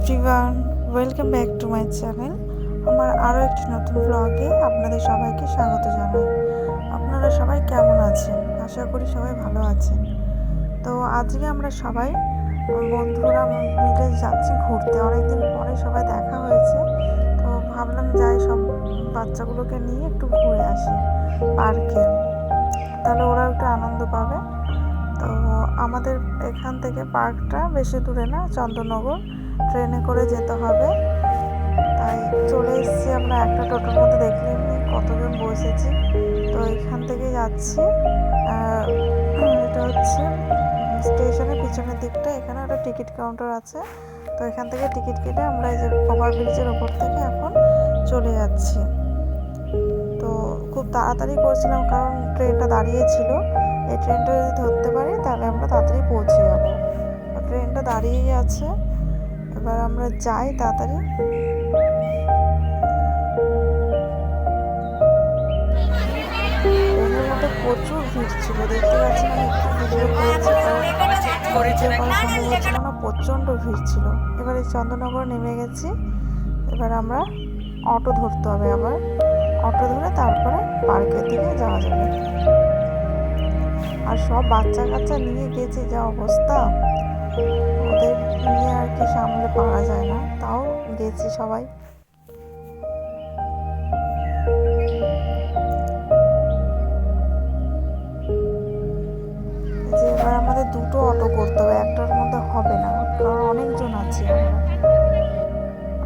Everyone, welcome back to my channel. আমার আরও একটি নতুন ব্লগে আপনাদের সবাইকে স্বাগত জানাই। আপনারা সবাই কেমন আছেন? আশা করি সবাই ভালো আছেন। তো আজকে আমরা সবাই বন্ধুরা মিলে যাচ্ছি ঘুরতে। অনেকদিন পরে সবাই দেখা হয়েছে, তো ভাবলাম যাই সব বাচ্চাগুলোকে নিয়ে একটু ঘুরে আসি পার্কে, তাহলে ওরা একটু আনন্দ পাবে। তো আমাদের এখান থেকে পার্কটা বেশি দূরে না, চন্দননগর, ট্রেনে করে যেতে হবে। তাই চলে এসেছি আমরা একটা টোটোর মধ্যে, দেখলেই কতজন বসেছি। তো এখান থেকে যাচ্ছি, এটা হচ্ছে স্টেশনের পিছনের দিকটা, এখানে একটা টিকিট কাউন্টার আছে। তো এখান থেকে টিকিট কেটে আমরা এই যে ওভারব্রিজের ওপর থেকে এখন চলে যাচ্ছি। তো খুব তাড়াতাড়ি করছিলাম কারণ ট্রেনটা দাঁড়িয়েছিল। এই ট্রেনটা যদি ধরতে পারি তাহলে আমরা তাড়াতাড়ি পৌঁছে যাব। ট্রেনটা দাঁড়িয়েই আছে, এবার আমরা যাই তাড়াতাড়ি। ট্রেনের মধ্যে প্রচুর ভিড় ছিল, দেখতে পাচ্ছেন আমি একটু ভিডিও করেছি কারণ ভিডিও করা সম্ভব হচ্ছিল না, প্রচণ্ড ভিড় ছিল। এবার এই চন্দননগর নেমে গেছি, এবার আমরা অটো ধরতে হবে। আবার অটো ধরে তারপরে পার্কের দিকে যাওয়া যাবে। আর সব বাচ্চা কাচ্চা নিয়ে গেছি, যা অবস্থা, ওদের নিয়ে আর কি সামলে পারা যায় না, তাও গেছি সবাই। যে এবার আমাদের দুটো অটো করতে হবে, একটার মধ্যে হবে না কারণ অনেকজন আছি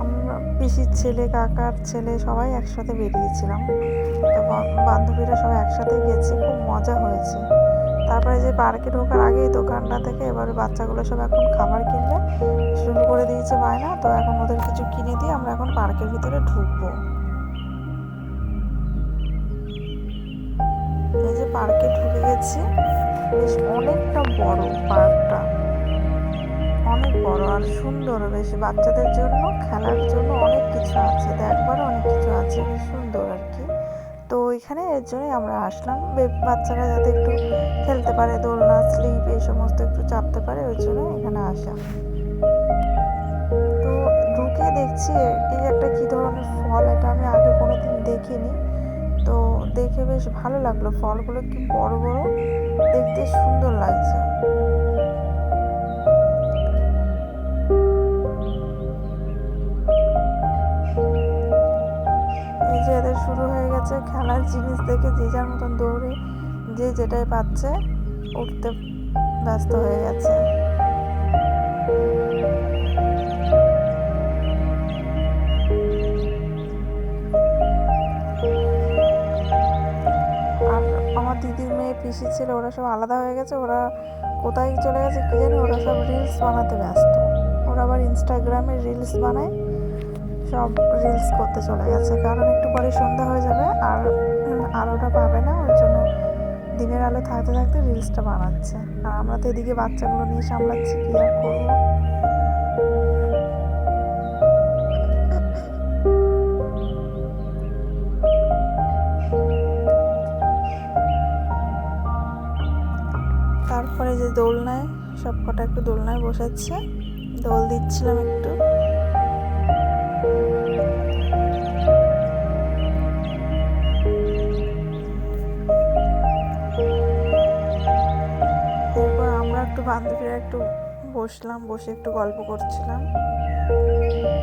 আমরা পিসির ছেলে, কাকার ছেলে সবাই একসাথে বেরিয়েছিলাম। তো বান্ধবীরা সবাই একসাথে গেছি, খুব মজা হয়েছে। তারপরে যে পার্কে ঢোকার আগেই দোকানটা থেকে এবার বাচ্চাগুলো সব এখন খাবার কিনবে শুরু করে দিয়েছে বায়না। তো এখন ওদের কিছু কিনে দিয়ে আমরা এখন পার্কের ভিতরে ঢুকবো। এই যে পার্কে ঢুকে গেছি, বেশ অনেকটা বড় পার্কটা, অনেক বড় আর সুন্দর, বেশ বাচ্চাদের জন্য খেলার জন্য অনেক কিছু আছে, দেখবারও অনেক কিছু আছে, বেশ সুন্দর আর কি। তো এখানে এর জন্যই আমরা আসলাম, বাচ্চারা যাতে একটু খেলতে পারে, দোলনা, স্লিপ এই সমস্ত একটু চাপতে পারে, ওই জন্য এখানে আসা। তো ঢুকে দেখছি এই একটা কি ধরনের ফল, এটা আমি আগে কোনোদিন দেখিনি। তো দেখে বেশ ভালো লাগলো, ফলগুলো কি বড় বড়, দেখতে সুন্দর লাগছে। এই যে এদের শুরু হয়ে গেছে খেলার জিনিস দেখে, যে যার মতন দৌড়ে যে যেটাই পাচ্ছে উঠতে ব্যস্ত হয়ে গেছে। আর আমার দিদির মেয়ে, পিসি ছেলে, ওরা সব আলাদা হয়ে গেছে, ওরা কোথায় চলে গেছে কি জানি, ওরা সব রিলস বানাতে ব্যস্ত। ওরা আবার ইনস্টাগ্রামে রিলস বানায়, সব রিলস করতে চলে গেছে, কারণ একটু পরে সন্ধ্যা হয়ে যাবে আর আলোটা পাবে না, ওই জন্য দিনের আলো থাকতে থাকতে রিলসটা বানাচ্ছে। আর আমরা তো এদিকে বাচ্চাগুলো নিয়ে সামলাচ্ছি, কি আর করবো। তারপরে যে দোলনায় সব কটা একটু দোলনায় বসাচ্ছে, দোল দিচ্ছিলাম একটু। এরপর আমরা একটু বান্ধবীরা একটু বসলাম, বসে একটু গল্প করছিলাম,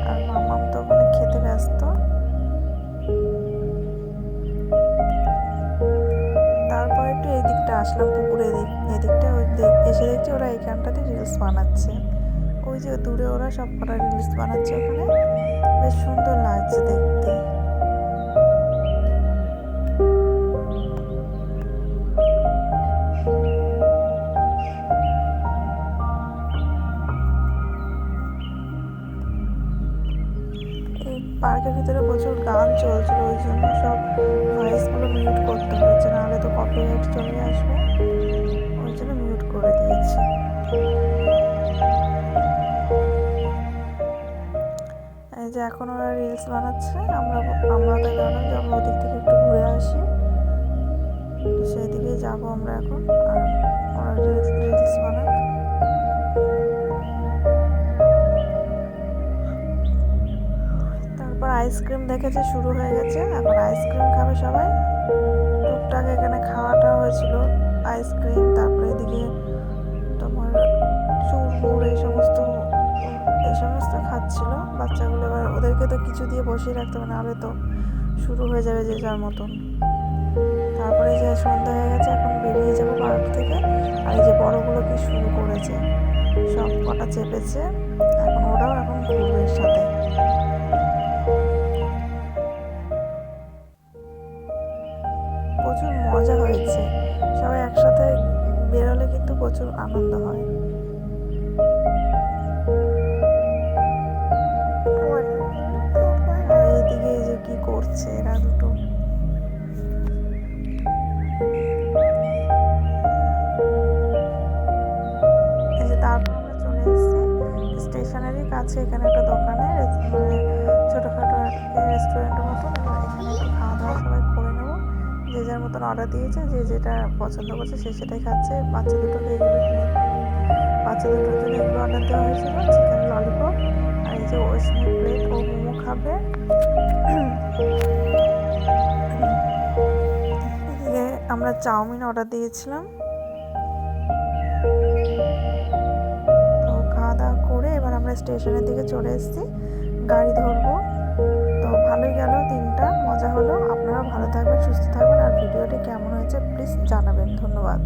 আর মামাম তো ওখানে খেতে ব্যস্ত। তারপর একটু এই দিকটা আসলাম, পুকুরের এদিকটা, এসে দেখছি ওরা এইখানটাতে রিলস বানাচ্ছে। ওই যে দূরে ওরা সব কটা রিলস বানাচ্ছে, ওখানে বেশ সুন্দর লাগছে দেখতে। এই পার্কের ভিতরে প্রচুর গান চলছিল, ওই জন্য সব ভয়েসগুলো মিউট করতে হয়েছে, নাহলে তো কপিরাইট চলে আসবে, ওই জন্য মিউট করে দিয়েছি। এই যে এখন ওরা রিলস বানাচ্ছে, আমরা তাই ভাবলাম যে আমরা ওদিক থেকে একটু ঘুরে আসি, সেই দিকেই যাবো আমরা এখন। আর ওরা রিলস বানাক। দেখেছে শুরু হয়ে গেছে, এখন আইসক্রিম খাবে সবাই। টুকটাক এখানে খাওয়াটা হয়েছিল, আইসক্রিম, তারপরে এদিকে তোমার চুরমুর এই সমস্ত খাচ্ছিল বাচ্চাগুলো। এবার ওদেরকে তো কিছু দিয়ে বসিয়ে রাখতে হবে, নাহলে তো শুরু হয়ে যাবে যে যার মতন। তারপরে যে সন্ধ্যা হয়ে গেছে, এখন বেরিয়ে যাবো পার্ক থেকে। আর এই যে বড়গুলো কি শুরু করেছে, সব কটা চেপেছে, এখন ওরাও এখন ঘুরবে সাথে। প্রচুর মজা হয়েছে, সবাই একসাথে বেরোলে কিন্তু প্রচুর আনন্দ হয়। আর এইদিকে যে কি করছে এরা দুটো, এই যে তারপর আমরা চলে এসেছি স্টেশনারির কাছে। এখানে একটা দোকানে, মানে ছোটোখাটো আর কি রেস্টুরেন্টের মতন। এবার এখানে একটু খাওয়া দাওয়া সবাই করে নেবো, যে যার মতন অর্ডার দিয়েছে, যে যেটা পছন্দ করছে সে সেটাই খাচ্ছে। বাচ্চা দুটোর জন্য এগুলো অর্ডার দেওয়া হয়েছিল, চিকেন ললিপপ। আর এই যে ওইসনি প্লেট, ও মোমো খাবে। এদিকে আমরা চাউমিন অর্ডার দিয়েছিলাম। তো খাওয়া দাওয়া করে এবার আমরা স্টেশনের দিকে চলে এসেছি, গাড়ি ধরবো। তো ভালোই গেল দিনটা, মজা হলো। আপনারা ভালো থাকবেন, সুস্থ থাকবেন। আর ভিডিওটি কেমন হয়েছে প্লিজ জানাবেন। ধন্যবাদ।